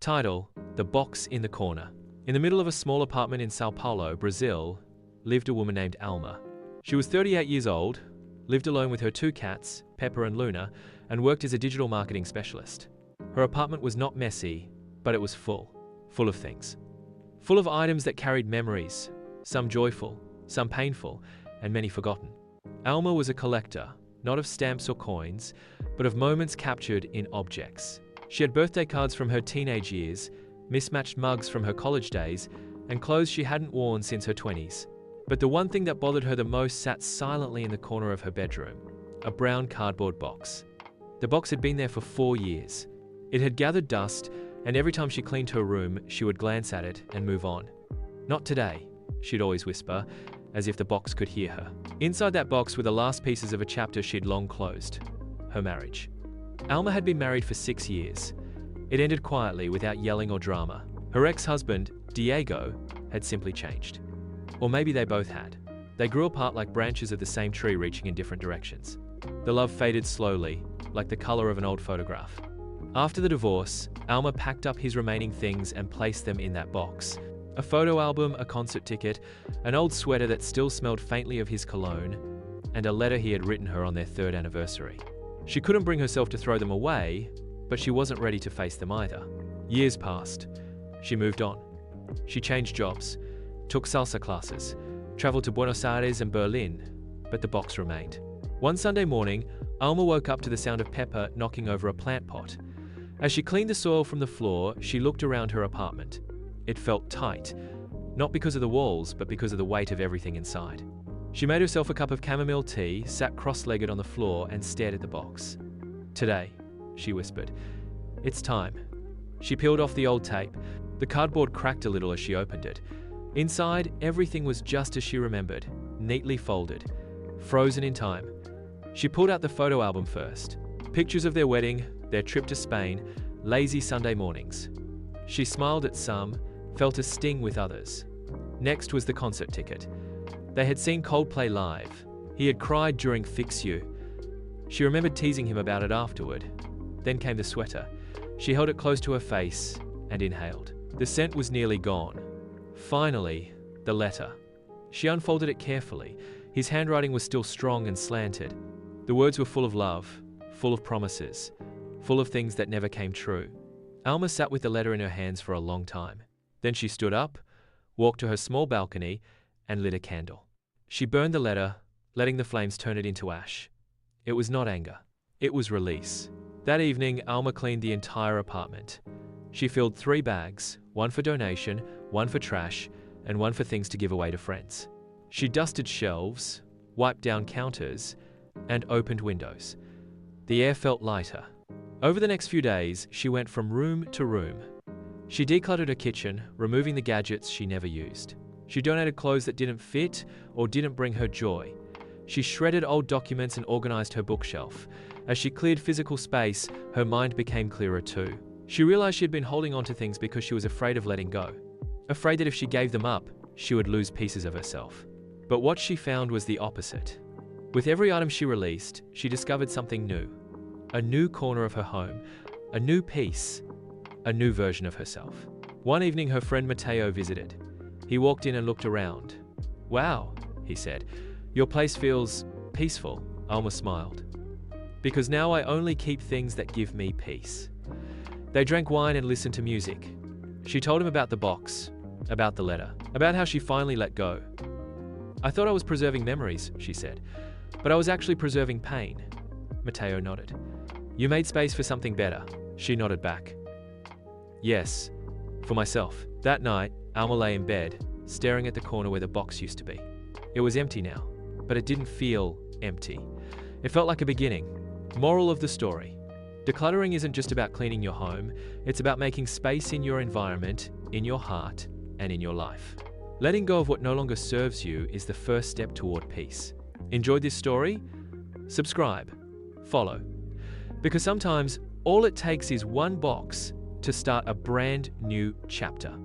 Title: The Box in the Corner. In the middle of a small apartment in São Paulo, Brazil, lived a woman named Alma. She was 38 years old, lived alone with her 2 cats, Pepper and Luna, and worked as a digital marketing specialist. Her apartment was not messy, but it was full of things. Full of items that carried memories, some joyful, some painful, and many forgotten. Alma was a collector, not of stamps or coins, but of moments captured in objects. She had birthday cards from her teenage years, mismatched mugs from her college days, and clothes she hadn't worn since her 20s. But the one thing that bothered her the most sat silently in the corner of her bedroom: a brown cardboard box. The box had been there for 4 years. It had gathered dust, and every time she cleaned her room, she would glance at it and move on. "Not today," she'd always whisper, as if the box could hear her. Inside that box were the last pieces of a chapter she'd long closed: her marriage. Alma had been married for 6 years. It ended quietly, without yelling or drama. Her ex-husband, Diego, had simply changed. Or maybe they both had. They grew apart like branches of the same tree reaching in different directions. The love faded slowly, like the color of an old photograph. After the divorce, Alma packed up his remaining things and placed them in that box. A photo album, a concert ticket, an old sweater that still smelled faintly of his cologne, and a letter he had written her on their 3rd anniversary. She couldn't bring herself to throw them away, but she wasn't ready to face them either. Years passed. She moved on. She changed jobs, took salsa classes, traveled to Buenos Aires and Berlin, but the box remained. One Sunday morning, Alma woke up to the sound of Pepper knocking over a plant pot. As she cleaned the soil from the floor, she looked around her apartment. It felt tight, not because of the walls, but because of the weight of everything inside. She made herself a cup of chamomile tea, sat cross-legged on the floor, and stared at the box. "Today," she whispered. "It's time." She peeled off the old tape. The cardboard cracked a little as she opened it. Inside, everything was just as she remembered, neatly folded, frozen in time. She pulled out the photo album first. Pictures of their wedding, their trip to Spain, lazy Sunday mornings. She smiled at some, felt a sting with others. Next was the concert ticket. They had seen Coldplay live. He had cried during Fix You. She remembered teasing him about it afterward. Then came the sweater. She held it close to her face and inhaled. The scent was nearly gone. Finally, the letter. She unfolded it carefully. His handwriting was still strong and slanted. The words were full of love, full of promises, full of things that never came true. Alma sat with the letter in her hands for a long time. Then she stood up, walked to her small balcony, and lit a candle. She burned the letter, letting the flames turn it into ash. It was not anger. It was release. That evening, Alma cleaned the entire apartment. She filled 3 bags, one for donation, one for trash, and one for things to give away to friends. She dusted shelves, wiped down counters, and opened windows. The air felt lighter. Over the next few days, she went from room to room. She decluttered her kitchen, removing the gadgets she never used. She donated clothes that didn't fit or didn't bring her joy. She shredded old documents and organized her bookshelf. As she cleared physical space, her mind became clearer too. She realized she had been holding on to things because she was afraid of letting go. Afraid that if she gave them up, she would lose pieces of herself. But what she found was the opposite. With every item she released, she discovered something new. A new corner of her home, a new piece, a new version of herself. One evening, her friend Mateo visited. He walked in and looked around. "Wow," he said. "Your place feels peaceful." Alma smiled. "Because now I only keep things that give me peace." They drank wine and listened to music. She told him about the box, about the letter, about how she finally let go. "I thought I was preserving memories," she said, "but I was actually preserving pain." Mateo nodded. "You made space for something better." She nodded back. "Yes, for myself." That night, Alma lay in bed, staring at the corner where the box used to be. It was empty now, but it didn't feel empty. It felt like a beginning. Moral of the story: decluttering isn't just about cleaning your home, it's about making space in your environment, in your heart, and in your life. Letting go of what no longer serves you is the first step toward peace. Enjoyed this story? Subscribe, follow. Because sometimes all it takes is one box to start a brand new chapter.